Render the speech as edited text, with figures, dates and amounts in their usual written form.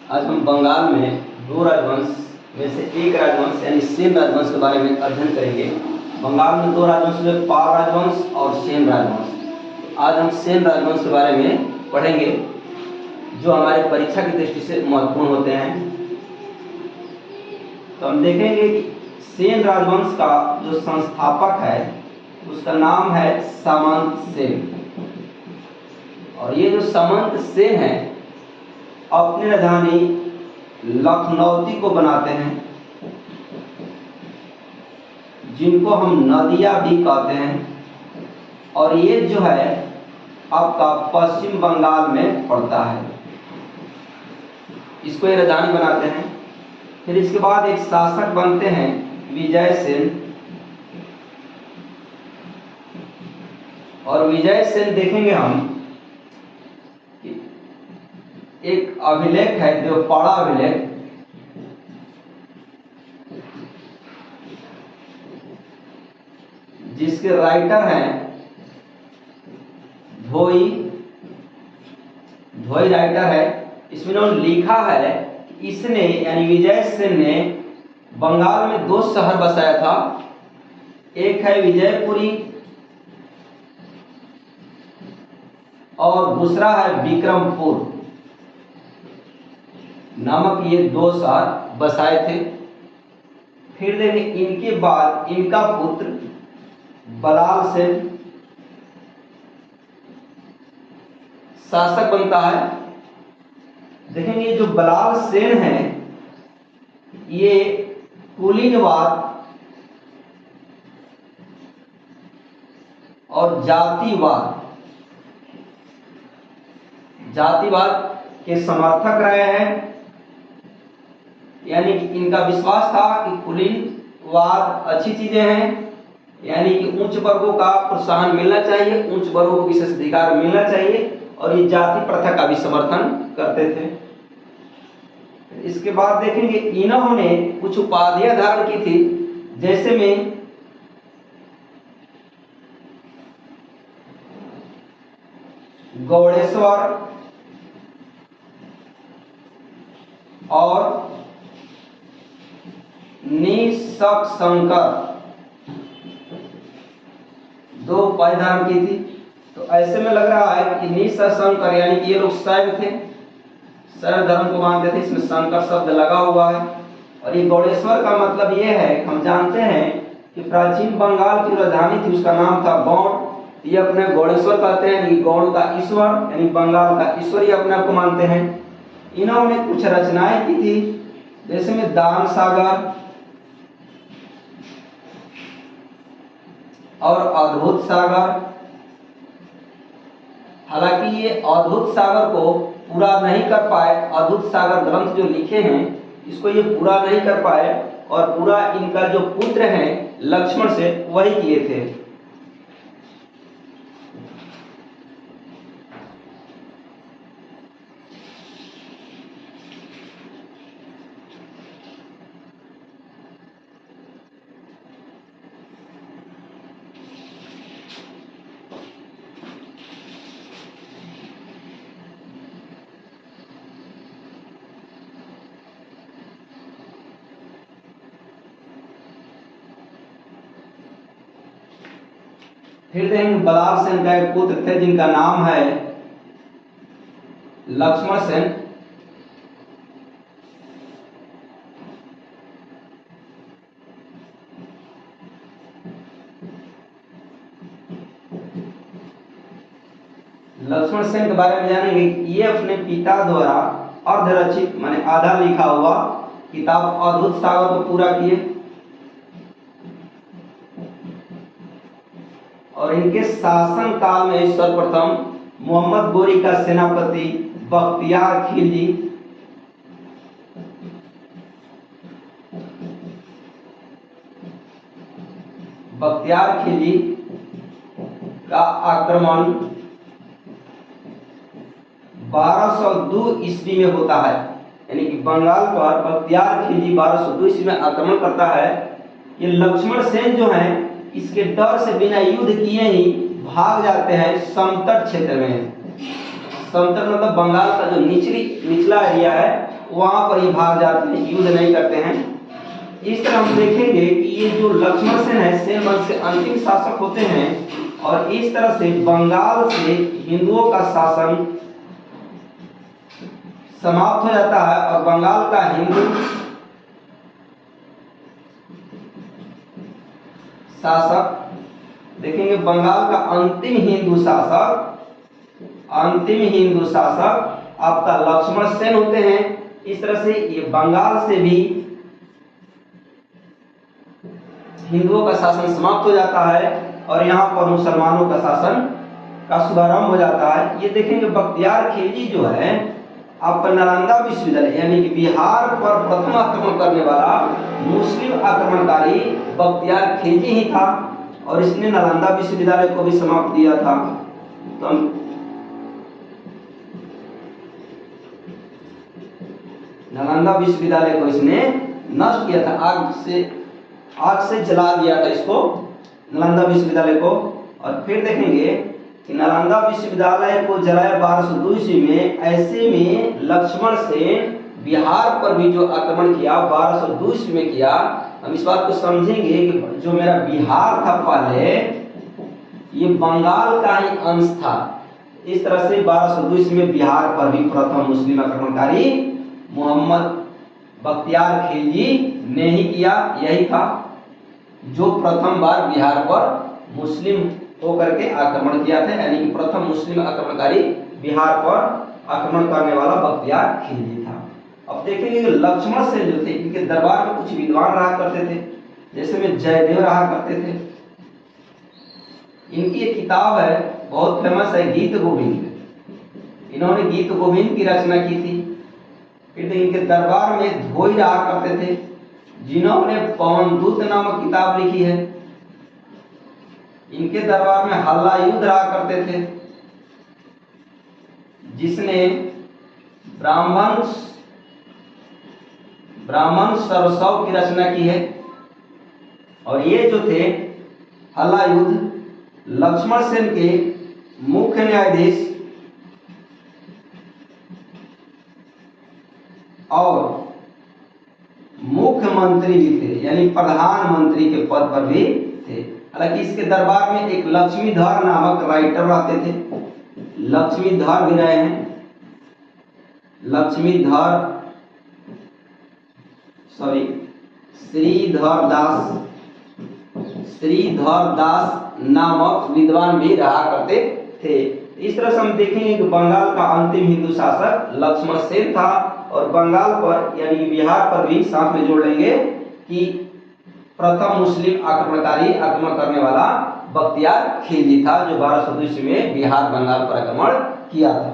आज हम बंगाल में दो राजवंश में से एक राजवंश यानी सेन राजवंश के बारे में अध्ययन करेंगे। बंगाल में दो राजवंश में पाल राजवंश और सेन राजवंश। आज हम सेन राजवंश के बारे में पढ़ेंगे जो हमारे परीक्षा की दृष्टि से महत्वपूर्ण होते हैं। तो हम देखेंगे कि सेन राजवंश का जो संस्थापक है उसका नाम है सामंत सेन। और ये जो सामंत सेन है अपनी राजधानी लखनौती को बनाते हैं, जिनको हम नदिया भी कहते हैं। और ये जो है आपका पश्चिम बंगाल में पड़ता है। इसको ये राजधानी बनाते हैं। फिर इसके बाद एक शासक बनते हैं विजय सेन। और विजय सेन देखेंगे हम एक अभिलेख है देवपाड़ा अभिलेख, जिसके राइटर हैं धोई राइटर है। इसमें उन्होंने लिखा है कि इसने यानी विजय सेन ने बंगाल में दो शहर बसाया था। एक है विजयपुरी और दूसरा है विक्रमपुर नामक ये दो शहर बसाए थे। फिर देखें इनके बाद इनका पुत्र बलाल सेन शासक बनता है। देखेंगे जो बलाल सेन है ये कुलीनवाद और जातिवाद के समर्थक रहे हैं। यानी कि इनका विश्वास था कि कुलीनवाद अच्छी चीजें हैं, यानी कि उच्च वर्गों का प्रोत्साहन मिलना चाहिए, उच्च वर्गों को विशेष अधिकार मिलना चाहिए, और ये जाति प्रथा का भी समर्थन करते थे। इसके बाद देखेंगे इन्होंने कुछ उपाधियां धारण की थी, जैसे में गौड़ेश्वर और निशंकर, दो उपाधि धारण की थी। तो ऐसे में लग रहा है कि निशंकर यानी कि ये लोग शैव थे, शैव धर्म को मानते थे। इसमें शंकर शब्द लगा हुआ है। और ये गौड़ेश्वर का मतलब ये है, हम जानते हैं कि प्राचीन बंगाल की राजधानी थी उसका नाम था गौड़। ये अपने गौड़ेश्वर कहते हैं, ये गौड़ का ईश्वर यानी बंगाल का ईश्वर ही अपने आप को मानते हैं। इन्होंने कुछ रचनाएं की थी, जैसे में दान सागर और अद्भुत सागर। हालांकि ये अद्भुत सागर को पूरा नहीं कर पाए, अद्भुत सागर ग्रंथ जो लिखे हैं इसको ये पूरा नहीं कर पाए, और पूरा इनका जो पुत्र हैं लक्ष्मण से वही किए थे। फिर देखेंगे बलाल सेन का एक पुत्र थे जिनका नाम है लक्ष्मण सेन। लक्ष्मण सेन के बारे में जानेंगे। ये अपने पिता द्वारा अर्धरचित माने आधा लिखा हुआ किताब अद्भुत सागर को पूरा किए। और इनके शासन काल में सर्वप्रथम मोहम्मद गोरी का सेनापति बख्तियार खिलजी का आक्रमण 1202 ईस्वी में होता है। यानी कि बंगाल पर बख्तियार खिलजी 1202 ईस्वी में आक्रमण करता है। ये लक्ष्मण सेन जो हैं इसके डर से बिना युद्ध किए ही भाग जाते हैं समतट क्षेत्र में। समतट मतलब बंगाल का जो निचला एरिया है वहां पर ही भाग जाते हैं, युद्ध नहीं करते हैं। इस तरह हम देखेंगे कि ये जो लक्ष्मण सेन है, सेन वंश के अंतिम शासक होते हैं और इस तरह से बंगाल से हिंदुओं का शासन समाप्त हो जाता है और बंगाल का हिंदू शासक, देखेंगे बंगाल का अंतिम हिंदू शासक आपका लक्ष्मण सेन होते हैं। इस तरह से ये बंगाल से भी हिंदुओं का शासन समाप्त हो जाता है और यहाँ पर मुसलमानों का शासन का शुभारंभ हो जाता है। ये देखेंगे बख्तियार खिलजी जो है आपका नालंदा विश्वविद्यालय यानी कि बिहार पर प्रथम आक्रमण करने वाला मुस्लिम आक्रमणकारी बख्तियार खिलजी ही था और इसने नालंदा विश्वविद्यालय को भी समाप्त किया था। तो नालंदा विश्वविद्यालय को इसने नष्ट किया था, आग से जला दिया था इसको, नालंदा विश्वविद्यालय को। और फिर देखेंगे कि नालंदा विश्वविद्यालय को जलाया 1202 ईस्वी में। ऐसे में लक्ष्मण सेन बिहार पर भी जो आक्रमण किया 1202 ईस्वी में किया। हम इस बात को समझेंगे कि जो मेरा बिहार था पहले ये बंगाल का ही अंश था। इस तरह से 1202 ईस्वी में बिहार पर भी प्रथम मुस्लिम आक्रमणकारी मोहम्मद बख्तियार खिलजी ने ही किया। यही था जो प्रथम बार बिहार पर मुस्लिम होकर के आक्रमण किया था, यानी कि प्रथम मुस्लिम आक्रमणकारी बिहार पर आक्रमण करने वाला बख्तियार खिलजी था। अब देखेंगे कि लक्ष्मण सेन जो थे इनके दरबार में कुछ विद्वान रहा करते थे, जैसे में जयदेव रहा करते थे। इनकी एक किताब है बहुत फेमस है, गीत गोविंद। इन्होंने गीत गोविंद की रचना की थी। फिर इनके दरबार में धोई रहा करते थे जिन्होंने पवनदूत नामक किताब लिखी है। इनके दरबार में हल्लायुद्ध रहा करते थे जिसने ब्राह्मण सरसव की रचना की है। और ये जो थे हल्लायुद्ध लक्ष्मण सेन के मुख्य न्यायाधीश और मुख्यमंत्री भी थे, यानी प्रधानमंत्री के पद पर भी थे। हालांकि इसके दरबार में एक लक्ष्मीधर नामक राइटर रहते थे, लक्ष्मीधर भी रहे हैं, श्रीधर दास नामक विद्वान भी रहा करते थे। इस तरह से हम देखेंगे कि बंगाल का अंतिम हिंदू शासक लक्ष्मण सेन था और बंगाल पर यानी कि बिहार पर भी साथ में जोड़ लेंगे कि प्रथम मुस्लिम आक्रमणकारी आक्रमण करने वाला बख्तियार खिलजी था जो 1202 ईस्वी में बिहार बंगाल पर आक्रमण किया था।